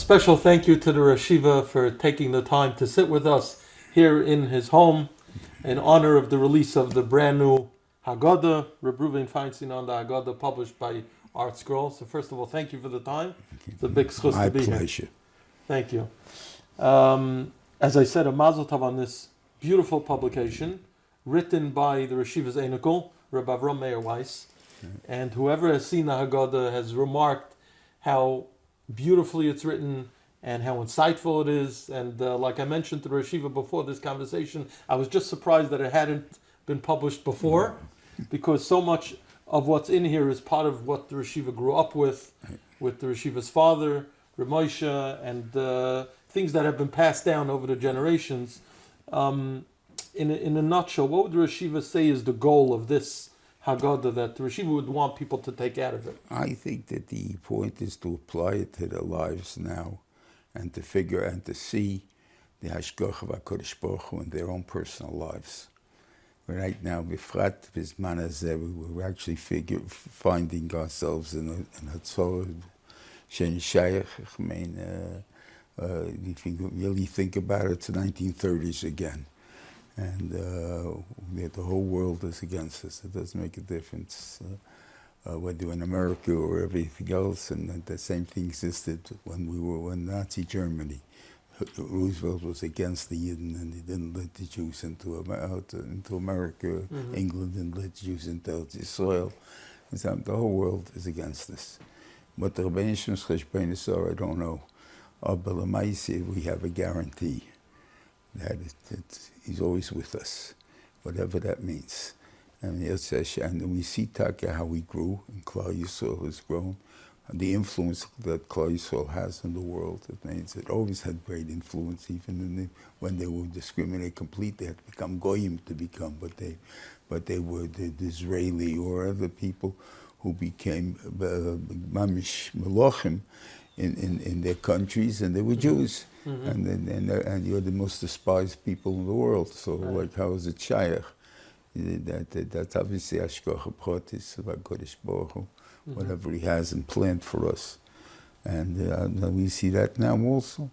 special thank you to the Rosh Yeshiva for taking the time to sit with us here in his home in honor of the release of the brand new Haggadah, Reb Reuven Feinstein on the Haggadah, published by ArtScroll. So first of all, thank you for the time. It's a big schus to be here. My pleasure. Thank you. As I said, a mazel tov on this beautiful publication, written by the Rosh Yeshiva's Einikel, Reb Avram Meir Weiss. And whoever has seen the Haggadah has remarked how beautifully it's written and how insightful it is. And like I mentioned to the Rosh Yeshiva before this conversation, I was just surprised that it hadn't been published before, because so much of what's in here is part of what the Rosh Yeshiva grew up with the Rosh Yeshiva's father, Rav Moshe, and things that have been passed down over the generations. In a nutshell, what would the Rosh Yeshiva say is the goal of this Haggadah that the Rosh Yeshiva would want people to take out of it? I think that the point is to apply it to their lives now, and to figure and to see the Hashgacha of HaKadosh Baruch Hu in their own personal lives. Right now, b'frat b'zman hazeh, we're actually finding ourselves in a tzor shein shayach. I mean, if you really think about it, it's the 1930s again. And the whole world is against us. It doesn't make a difference whether in America or everything else. And the same thing existed when we were in Nazi Germany. Roosevelt was against the Yidden, and he didn't let the Jews into America. Mm-hmm. England didn't let Jews into the soil. And so the whole world is against us. But the Rebbeinu Shlom's cheshbonos are, I don't know. But we have a guarantee that he's always with us, whatever that means. And we see Taka how he grew, and Klal Yisrael has grown. And the influence that Klal Yisrael has in the world, it means it always had great influence, even when they were discriminated completely. They had to become goyim to become, but they were the Israeli or other people who became mamish melochim in their countries, and they were Jews. Mm-hmm. And you're the most despised people in the world. So, like, how is it shaykh? That's obviously Hashgacha Pratis of HaKadosh Baruch Hu, whatever he has in planned for us. And we see that now also.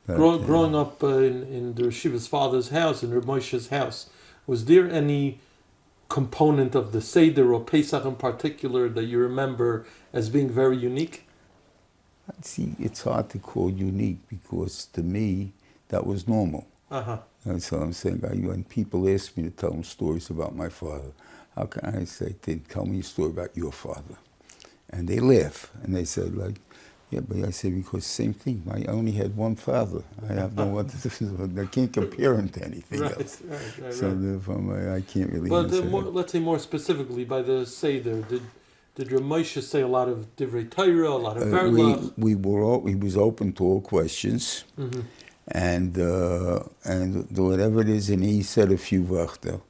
Growing up in the Rosh Yeshiva's father's house, in Reb Moshe's house, was there any component of the Seder or Pesach in particular that you remember as being very unique? See, it's hard to call unique, because to me, that was normal. That's what I'm saying. When people ask me to tell them stories about my father, how can I say, tell me a story about your father? And they laugh, and they say, like, yeah, but I say, because same thing. I only had one father. I have no other. I can't compare him to anything else. Right. So therefore, I can't really answer that. Let's say more specifically, by the Seder, did Rav Moshe say a lot of divrei Torah, a lot of verlach? He was open to all questions, and whatever it is, and he said a few vachta,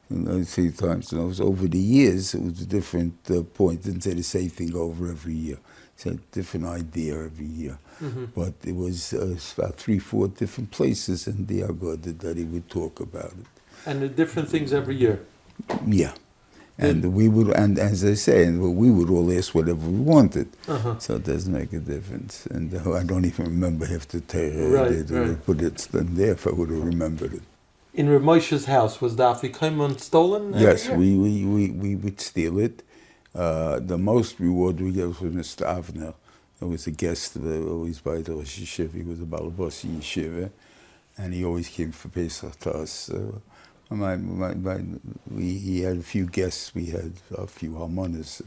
3 times. And it was over the years, it was a different point. Didn't say the same thing over every year. He said a different idea every year. But it was about 3-4 different places in the Haggadah that he would talk about it. And the different things every year. Yeah. And we would, and as I say, we would all ask whatever we wanted. So it doesn't make a difference. And I don't even remember half the Torah. Right. Put it there if I would have remembered it. In Reb Moshe's house, was the Afikoman stolen? Yes, we would steal it. The most reward we gave was Mr. Avner. There was a guest always by the Rosh Yeshiva. He was a Balabos Yeshiva, and he always came for Pesach to us. He had a few guests. We had a few harmonis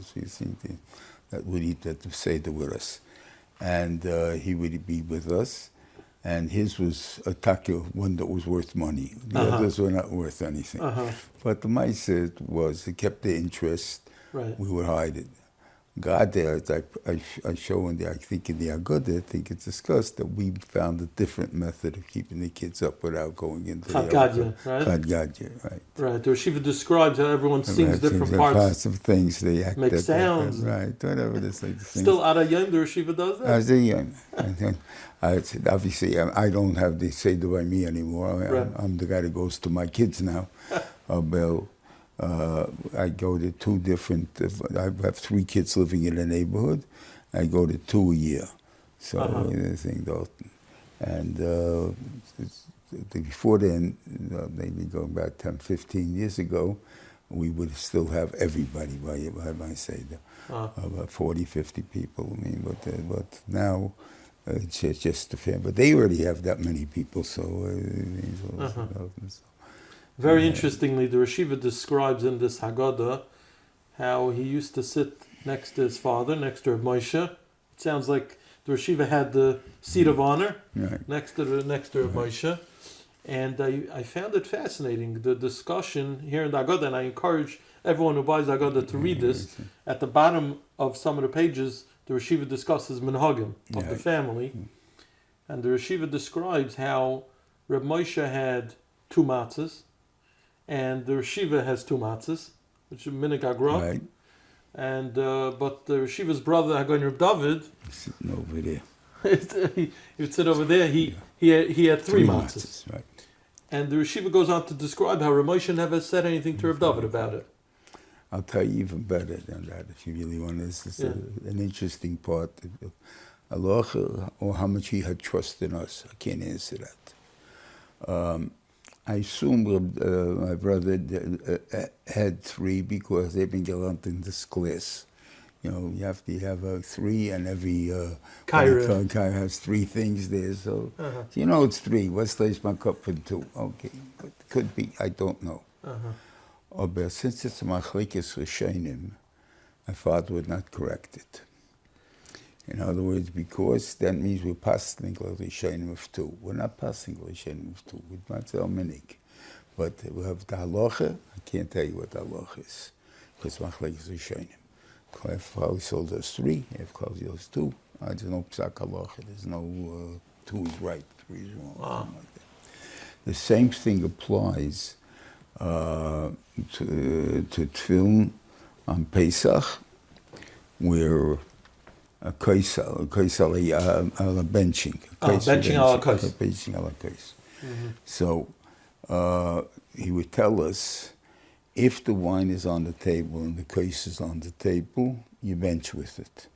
that would eat at the Seder with us, and he would be with us. And his was a taka, one that was worth money. The others were not worth anything. But the Maisa was, it kept the interest. Right. We would hide it. God, I show in the, I think in the Haggadah, I think it's discussed that we found a different method of keeping the kids up without going into Haggadah, right? Haggadah, right. Right. The Yeshiva describes how everyone sings different parts of things. They act make sounds. Right. Whatever it is. Like Still, Ad Hayom, the Yeshiva does that? As a young. Obviously, I don't have the Seder by me anymore. I'm the guy that goes to my kids now. I go to 2 different, I have 3 kids living in the neighborhood. I go to 2 a year. So the thing Dalton. And before then, maybe going back 10, 15 years ago, we would still have everybody by my Seder. About 40, 50 people. I mean, but now it's just a family. But they already have that many people, so. Very interestingly, the Rosh Yeshiva describes in this Haggadah how he used to sit next to his father, next to Rav Moshe. It sounds like the Rosh Yeshiva had the seat of honor next to Rav Moshe. And I found it fascinating, the discussion here in the Haggadah, and I encourage everyone who buys the Haggadah to read this. At the bottom of some of the pages, the Rosh Yeshiva discusses minhagim of the family. And the Rosh Yeshiva describes how Rav Moshe had 2 matzahs, and the Rosh Yeshiva has 2 matzahs, which is minhag hagra. Right. And but the Rosh Yeshiva's brother Hagaon Rav David, sitting over there. he would sit over there. He had 3 matzahs. Right. And the Rosh Yeshiva goes on to describe how Rav Moshe never said anything to Rav David about it. I'll tell you even better than that if you really want. This is an interesting part. Allah, or how much He had trust in us. I can't answer that. I assume my brother had 3 because they've been gelernt in this class. You know, you have to have 3, and every Kaira has 3 things there. So, you know, it's 3. What's place my cup for 2? Okay, could be. I don't know. But since it's a machlekes rishonim, my father would not correct it. In other words, because that means we're passing rishonim of 2. We're not passing rishonim of 2. We're not so minig. But we have the halacha. I can't tell you what the halacha is because machlekes rishonim. If Klaus sold us 3, if Klaus sold us 2, there's no psak halacha. There's no 2 is right, 3 is wrong. Like that. The same thing applies to tefillin on Pesach, where a kaisal ala benching. Benching ala kais. Benching ala kais. So he would tell us, if the wine is on the table and the kais is on the table, you bench with it.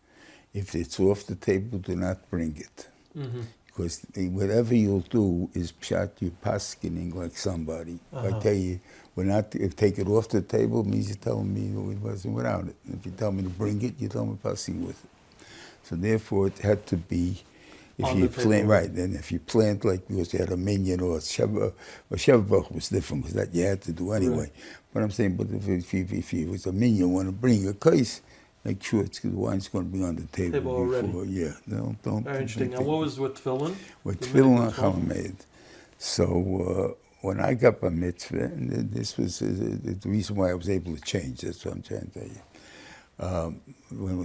If it's off the table, do not bring it. Because whatever you'll do is pshat, you're paskening like somebody. If I tell you, if take it off the table, it means you're telling me it wasn't without it. If you tell me to bring it, you tell me passing with it. So therefore, it had to be, if you plant, right, and if you plant like because you had a minion or Shevach was different because that you had to do anyway. Right. But I'm saying, but if it was a minion, want to bring a case, make sure the wine's going to be on the table before. Already. Yeah, don't. Very interesting. And what was with tefillin? With tefillin and chalamed. So when I got my mitzvah, and this was the reason why I was able to change. That's what I'm trying to tell you. When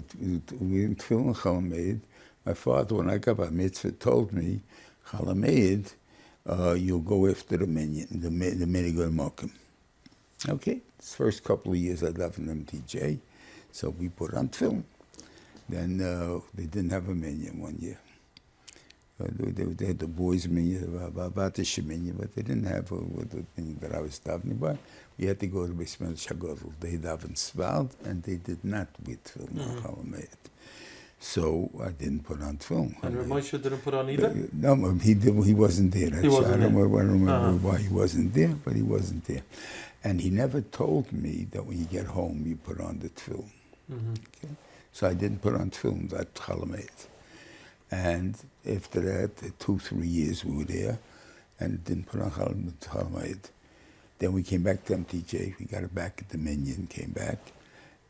we in tefillin and chalamed, my father, when I got my mitzvah, told me, chalamed, you'll go after the minyan, the minigun mokum. Okay, this first couple of years I lived in MTJ, so we put on film. Then they didn't have a minyan one year. They had the boys' minyan, about the sheminyan, but they didn't have the thing that I was davening by. We had to go to Beisman Shagodl. They davened Svald, and they did not with film on Chalamed. So I didn't put on film. And Rav Moshe didn't put on either? No, he wasn't there. He wasn't I don't remember why he wasn't there, but he wasn't there. And he never told me that when you get home, you put on the tefillin. Okay? So I didn't put on tefillin, that chalamed. And after that, 2-3 years we were there, and didn't put on chalamed. Then we came back to MTJ. We got it back at the minyan, came back.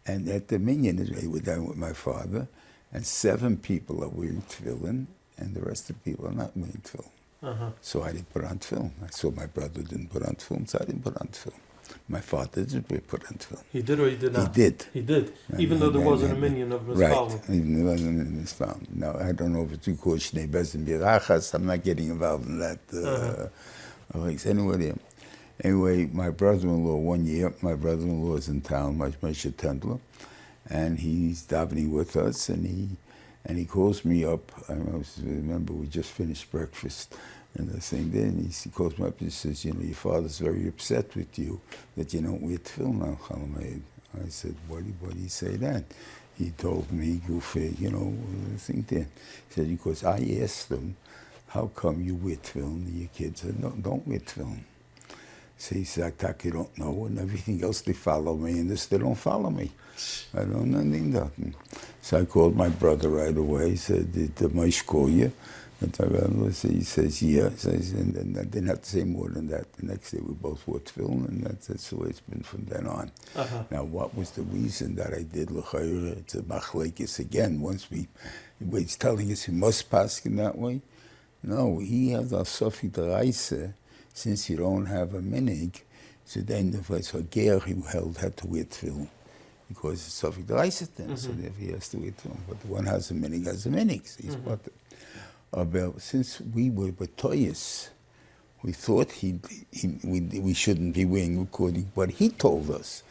And at the minyan, we were down with my father, and 7 people are wearing tefillin, and the rest of the people are not wearing tefillin. So I didn't put on tefillin. I saw my brother didn't put on tefillin, so I didn't put on tefillin. My father did put on tefillin. He did or he did not? He did. He did, even though there wasn't a minion of Mispal. Right, even though there wasn't a Mispal. Now, I don't know if it's too called Shnei Bezin Birachas. I'm not getting involved in that. Anyway, my brother-in-law, one year, my brother-in-law is in town, Moshe Tendler, and he's davening with us, and he calls me up. I remember we just finished breakfast, and the same day, and he calls me up and he says, you know, your father's very upset with you that you don't wear tefillin on Chalamed. I said, why do you say that? he told me, the thing there. He said, because I asked them, how come you wear tefillin? And your kids said, no, don't wear tefillin. So he said, I don't know, and everything else they follow me, and this they don't follow me. I don't know nothing. So I called my brother right away. He said, did the Moshe call you? He says, yeah. And then I didn't have to say more than that. The next day we both wore tefillin, and that's the way it's been from then on. Now, what was the reason that I did l'chayra? It's a machlekes again. He's telling us he must pass in that way. No, he has a sofik deraisa, since you don't have a minig. So then if it's a ger, he had to wear tefillin. Because it's sofik deraisa then, so therefore he has to wear tefillin. But the one has a minig, So he's what since we were batoyas, we thought we shouldn't be wearing according what he told us.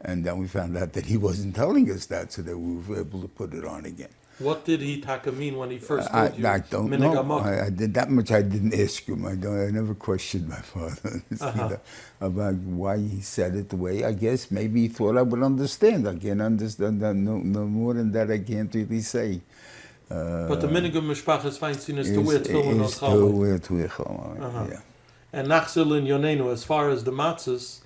And then we found out that he wasn't telling us that, so that we were able to put it on again. What did he mean when he first told you? I don't know. I did that much. I didn't ask him. I never questioned my father about why he said it the way. I guess maybe he thought I would understand. I can't understand that. No more than that. I can't really say. But the minig of Mishpachas Feinstein is to wear tefillin as Chalmud. Yeah. And Nachzil in Yonenu, as far as the matzahs.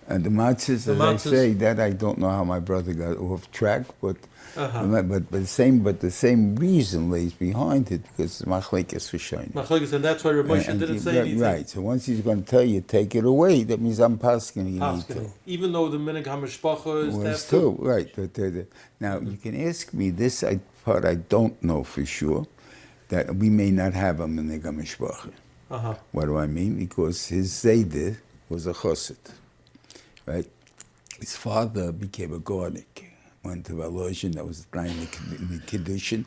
And the matzahs, I say, that I don't know how my brother got off track, but the same reason lays behind it, because machlekes Rishonim. Machlekes, and that's why Reb Moshe didn't say anything. Right. So once he's going to tell you, take it away, that means I'm paskin. You need to. Even though the minig hamishpacha is that too. Right. Now you can ask me this part. I don't know for sure that we may not have a minig hamishpacha. What do I mean? Because his Seder was a chassid, right? His father became a garnik. Went to Valoshin. That was the condition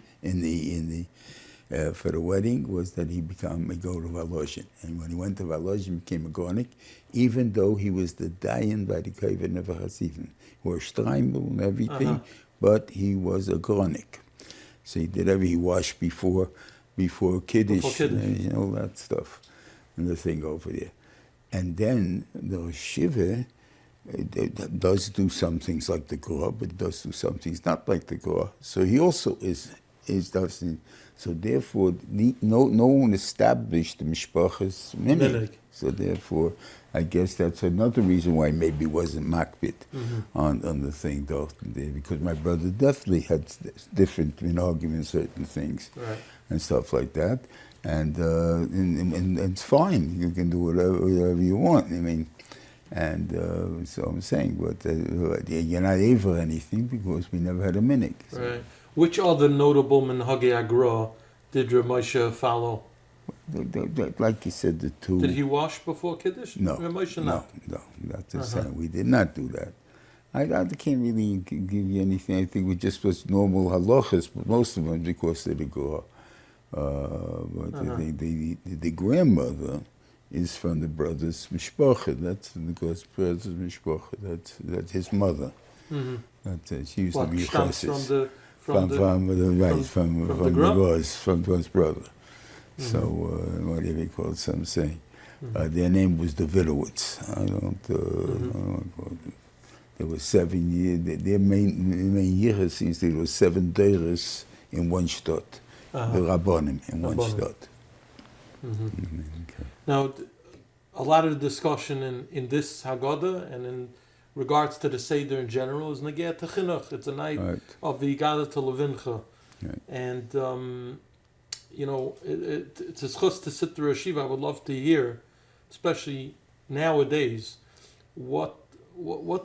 for the wedding was that he became a go to Valoshin. And when he went to Valoshin, he became a garnik, even though he was the dayan by the Koven Never Hasidim. He wore streimel and everything, but he was a garnik. So he did he washed before Kiddush, and all that stuff, and the thing over there. And then the Rosh Yeshiva does do some things like the Gorah, but does do some things not like the Gorah. So he also doesn't. So therefore, no one established the Mishpachas minig. So therefore, I guess that's another reason why maybe he wasn't makbid on the thing, though, because my brother definitely had different arguments, certain things, and stuff like that. And it's fine. You can do whatever you want. I mean, and so I'm saying, but you're not able anything because we never had a minig. So. Right. Which other notable minhagei agra did Rav Moshe follow? Like you said, the two. Did he wash before Kiddush? No. Rav Moshe no, that's the same. We did not do that. I can't really give you anything. I think we just was normal halachas, but most of them because of the Gorah. But the grandmother is from the brother's mishpacha. That's the brother's mishpacha. That's his mother. She used to be a chassis. From his brother. So whatever you call it, some say. Their name was the Vidowitz. I don't know. There were 7 years. Their main year since there was 7 days in one stot. The Rabbonim in one stot. Okay. Now, a lot of the discussion in this Haggadah and in regards to the Seder in general is Negeh to chinuch. It's a night of the Haggadah to Levincha. And, it's a schus to sit through Rosh Yeshiva. I would love to hear, especially nowadays, what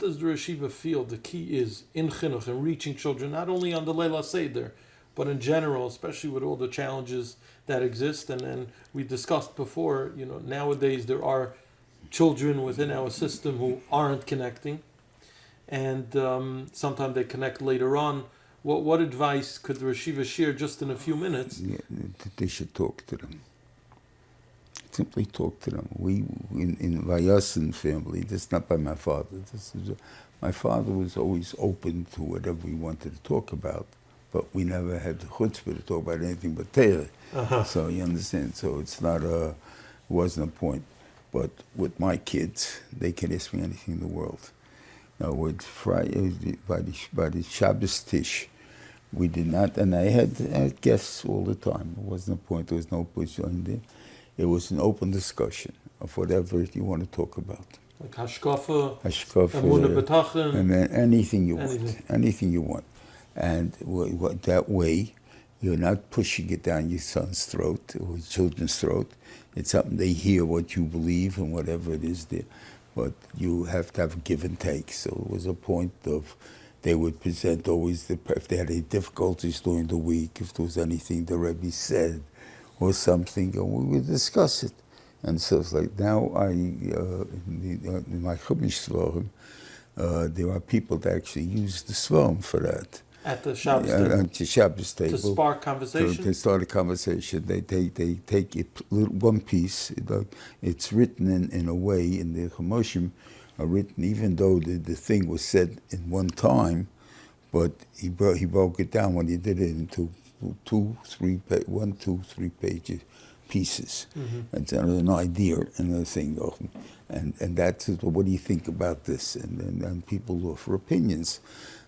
does the Rosh Yeshiva feel the key is in chinuch and reaching children, not only on the Leila Seder, but in general, especially with all the challenges that exist. And we discussed before, nowadays there are children within our system who aren't connecting, and sometimes they connect later on. What advice could the Rosh Yeshiva share just in a few minutes? Yeah, they should talk to them. Simply talk to them. We in Vayasin family, this is not by my father. My father was always open to whatever we wanted to talk about, but we never had the chutzpah to talk about anything but Torah. So you understand. So it's not wasn't a point. But with my kids, they can ask me anything in the world. Now, with Friday, by the Shabbos Tish, We did not, and I had guests all the time. It wasn't a point, there was no push on there. It was an open discussion of whatever you want to talk about. Like hashkafa, Hashkafa, Emunah B'tachon, and then anything you anything. want. Anything you want. And that way, you're not pushing it down your son's throat or his children's throat. It's something they hear what you believe and whatever it is there. But you have to have a give and take. So it was a point of, they would present always, if they had any difficulties during the week, if there was anything the Rebbe said or something, and we would discuss it. And so it's like now in my chumash svarim, there are people that actually use the svarim for that. At the Shabbos table. At the Shabbos table. To spark conversation? To start a conversation. They take one piece, it's written in a way, in the Chamoshim are written, even though the thing was said in one time, but he broke it down when he did it into 2, 3 pages pieces. Mm-hmm. It's an idea and a thing. And that's what do you think about this? And people offer opinions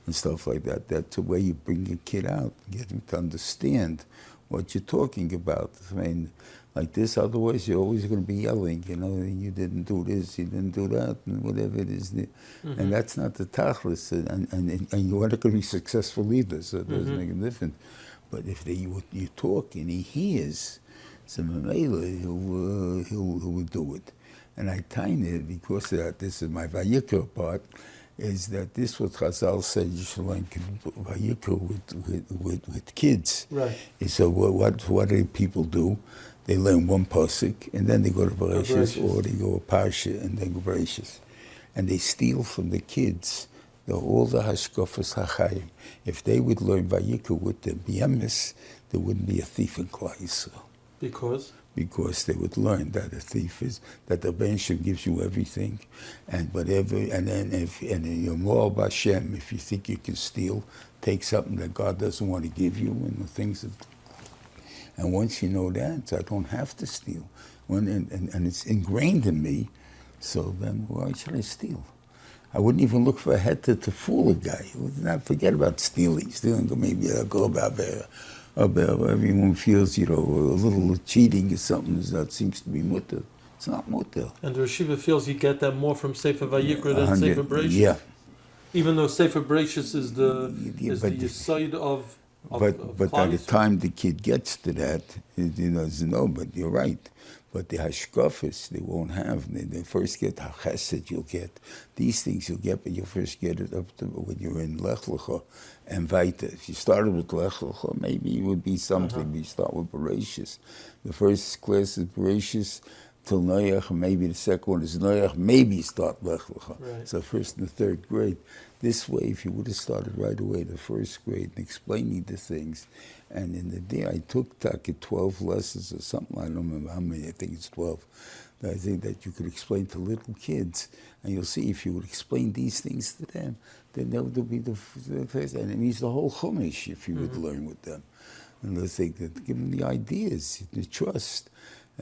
and stuff like that. That's the way you bring a kid out, get him to understand what you're talking about. I mean, like this, otherwise you're always going to be yelling, you didn't do this, you didn't do that, and whatever it is. Mm-hmm. And that's not the tachlis, and you're not going to be successful either, so it doesn't make a difference. But if you talk and he hears, so he'll do it. And I tiny it because of that, this is my Vayikra part, is that this what Chazal said you should learn Vayikra with kids. Right. So what do people do? They learn one pasuk and then they go to Bereshis, or they go to Parsha and then go to Bereshis. And they steal from the kids all the hashkafas hachayim. If they would learn Vayikra with the B'yemes, there wouldn't be a thief in Klal Yisrael. Because? Because they would learn that a thief is, that the Ben Shem gives you everything, and whatever, and then you're more Hashem, if you think you can steal, take something that God doesn't want to give you, and the things that, and once you know that, I don't have to steal. And it's ingrained in me, so then why should I steal? I wouldn't even look for a head to fool a guy. I would not forget about stealing. Stealing, maybe I'll go about there. Everyone feels, a little cheating is something that seems to be mutter. It's not mutter. And the Rosh Yeshiva feels you get that more from Sefer Vayikra than Sefer Bereshis. Yeah. Even though Sefer Bereshis is the side of But by the time the kid gets to that, he doesn't know, but you're right. But the hashkafas, they won't have. They first get chesed, you'll get. These things you'll get, but you'll first get it up to when you're in Lech Lecha and Vaita. If you started with Lech Lecha, maybe it would be something. You start with Bereshis. The first class is Bereshis till Noach, maybe the second one is Noach, maybe start Lech Lecha. Right. So first and the third grade. This way, if you would have started right away, the first grade, and explaining the things, and in the day I took 12 lessons or something, I don't remember how many, I think it's 12, I think that you could explain to little kids, and you'll see if you would explain these things to them, then that would be the first, and it means the whole chumash if you would learn with them. And let's say that, give them the ideas, the trust,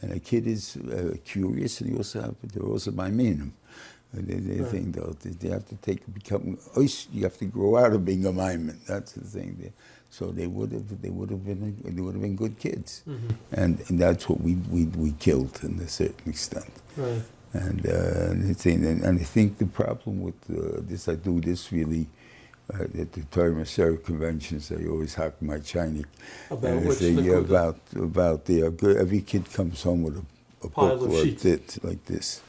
and a kid is curious, and they're also by minimum. They think they have to you have to grow out of being a maimin. That's the thing there. So they would have been good kids, and that's what we killed in a certain extent. Right. And I think the problem with this, I do this really at the Torah Sarah conventions. I always hack my chinuch. About every kid comes home with a book like this.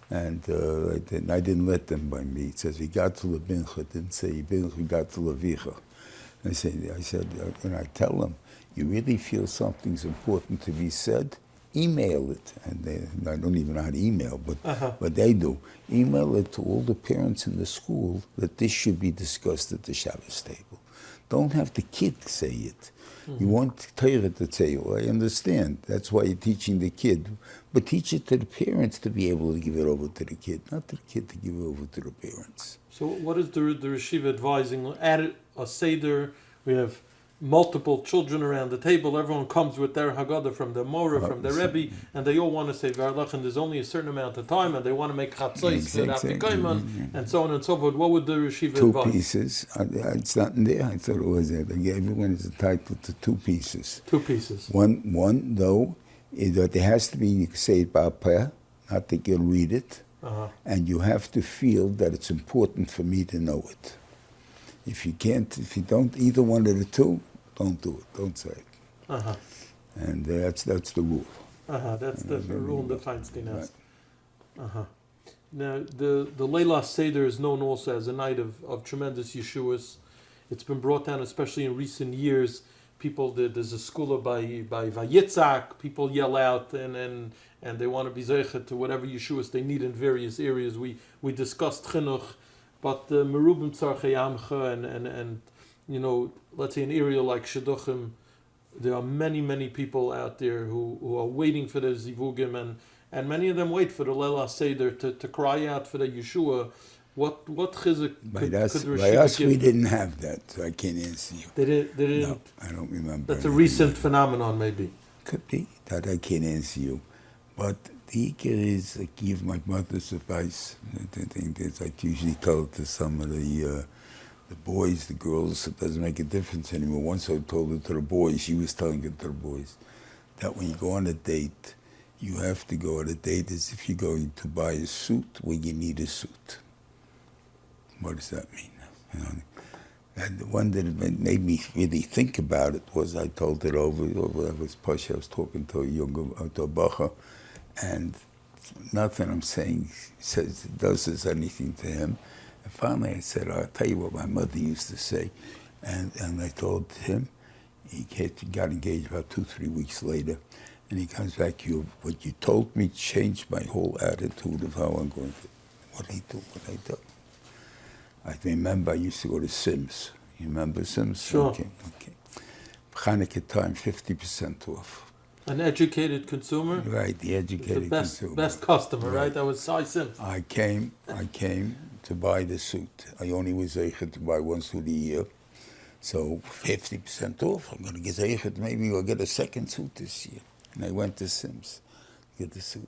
And I didn't let them by me. It says, "Higat lebincha." It didn't say, "Higat levicha." I said, and I tell them, you really feel something's important to be said, email it. And I don't even know how to email, but they do. Email it to all the parents in the school that this should be discussed at the Shabbos table. Don't have the kid say it. You want Torah to say, well, I understand. That's why you're teaching the kid. But teach it to the parents to be able to give it over to the kid, not to the kid to give it over to the parents. So what is the Rosh Yeshiva advising? At a Seder, we have multiple children around the table. Everyone comes with their Haggadah from the Mora, from the Rebbe, and they all want to say Varlach, and there's only a certain amount of time, and they want to make chatzos for the Afikoyman, and so on and so forth. What would the Yeshiva advise? 2 pieces. It's not in there. I thought it was there. Everyone is entitled to 2 pieces. 2 pieces. One though, is that there has to be, you can say it by prayer, not that you'll read it, and you have to feel that it's important for me to know it. If you don't, either one of the 2, don't do it. Don't say it. And that's the rule. That's the rule that Feinstein has. Right. Now, the Leila Seder is known also as a night of tremendous Yeshuas. It's been brought down, especially in recent years. There's a school by Vayitzak. People yell out and they want to be zeichet to whatever Yeshuas they need in various areas. We discussed chinuch, but the merubim tzarchei amcha and let's say an area like Shidduchim, there are many people out there who are waiting for the zivugim, and many of them wait for the Leila Seder to cry out for the Yeshua. What chizuk could by us we didn't have that, so I can't answer you. They didn't. No, I don't remember. That's a recent phenomenon, maybe. Could be that I can't answer you, but the ikar is I give my mother's advice. The thing is, I usually tell it to some of the boys, the girls. It doesn't make a difference anymore. Once I told it to the boys, she was telling it to the boys that when you go on a date, you have to go on a date as if you're going to buy a suit when you need a suit. What does that mean? And the one that made me really think about it was I told it over I was Pasha, I was talking to a bacha, and nothing I'm saying does anything to him. And finally I said, I'll tell you what my mother used to say. And I told him, he got engaged about 2-3 weeks later, and he comes back, what you told me changed my whole attitude of how I'm going to, what I do. I remember I used to go to Sims. You remember Sims? Sure. Okay. Hanukkah time, 50% off. An educated consumer? Right, the educated consumer. Best customer, right? That was Cy Sims. I came to buy the suit. I only was able to buy one suit a year. So 50% off. I'm going to get zeichet. Maybe I'll get a second suit this year. And I went to Sims to get the suit.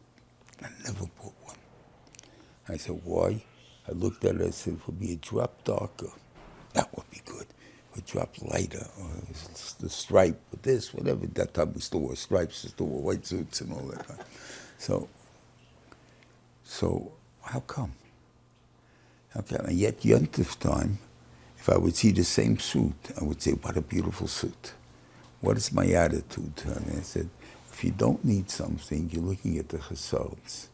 I never bought one. I said, why? I looked at it, I said, it would be a drop darker. That would be good. A drop lighter, or the stripe with this, whatever. That time we still wore stripes, we still wore white suits and all that. So how come? And yet, Yontif time, if I would see the same suit, I would say, what a beautiful suit. What is my attitude? And I said, if you don't need something, you're looking at the chesards.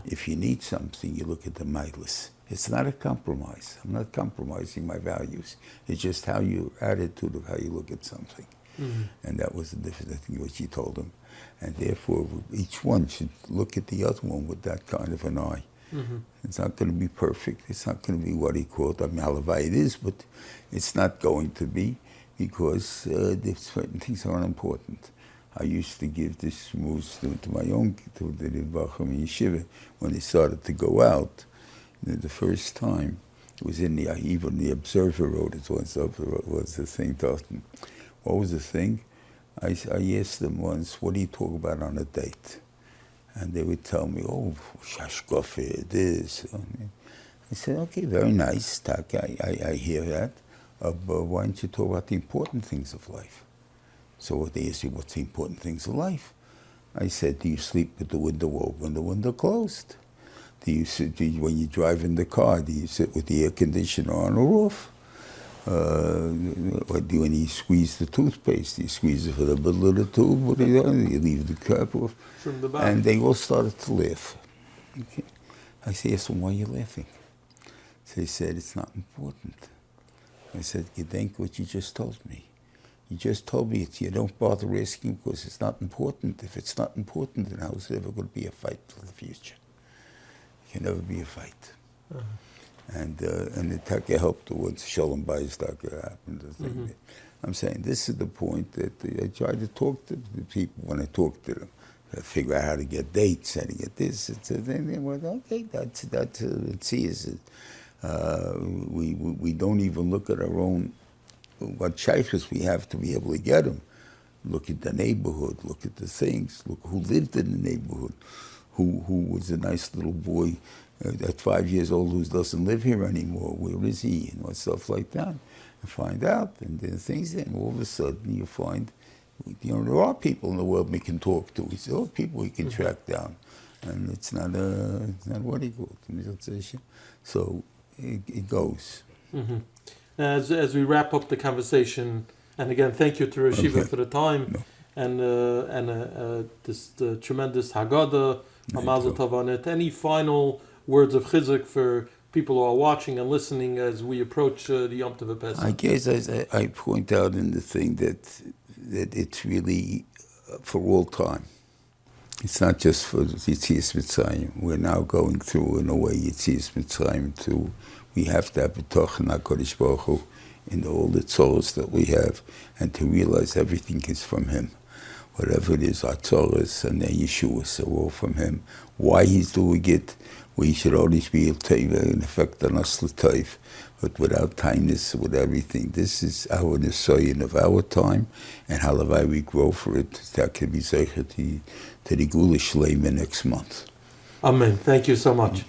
If you need something, you look at the milas. It's not a compromise. I'm not compromising my values. It's just how your attitude of how you look at something. And that was the difference, I think, what she told him. And therefore, each one should look at the other one with that kind of an eye. It's not going to be perfect. It's not going to be what he called, I mean, halavai it is, but it's not going to be because certain things are unimportant. I used to give this moves to my own, to the Rosh Yeshiva, when they started to go out. The first time, it was in even the Observer wrote it once, was the thing, Dalton. What was the thing? I asked them once, what do you talk about on a date? And they would tell me, oh, shashkofe, this. I said, okay, very nice, Tak, I hear that. But why don't you talk about the important things of life? So they asked me, what's the important things of life? I said, do you sleep with the window open, the window closed? When you drive in the car, do you sit with the air conditioner on or off? When you squeeze the toothpaste, do you squeeze it for the middle of the tube, or do you leave the cap off? From the back. And they all started to laugh. Okay. I said, yes, well, why are you laughing? So they said, it's not important. I said, you think what you just told me? You just told me you don't bother asking because it's not important. If it's not important, then how is there ever going to be a fight for the future? It can never be a fight. And the Taka helped once Shalom Bayis Taka happened. I'm saying this is the point that I try to talk to the people when I talk to them. I figure out how to get dates, how to get this. Then they went, okay, that's let's see. We don't even look at our own what shaykhs we have to be able to get them. Look at the neighborhood, look at the things, look who lived in the neighborhood, who was a nice little boy at 5 years old who doesn't live here anymore, where is he, and what stuff like that. And find out, and then things, and all of a sudden you find, there are people in the world we can talk to. There are people we can track down. And it's not what he called. So it goes. Mm-hmm. As we wrap up the conversation, and again, thank you to Rosh Yeshiva for the time and this the tremendous Haggadah, Mazel Tov on it. Any final words of chizuk for people who are watching and listening as we approach the Yom Tov Pesach? I guess I point out in the thing that it's really for all time. It's not just for Yetzias Mitzrayim. We're now going through, in a way, Yetzias Mitzrayim too. We have to have betochen HaKadosh Baruch Hu in all the tzores that we have, and to realize everything is from Him. Whatever it is, our tzores and their Yeshuas are all from Him. Why He's doing it, we should always be in effect on us l'tayv, but without kindness, with everything. This is our nisayon of our time, and halavai we grow for it. That can be zeicher to the Gula Shleima next month. Amen. Thank you so much.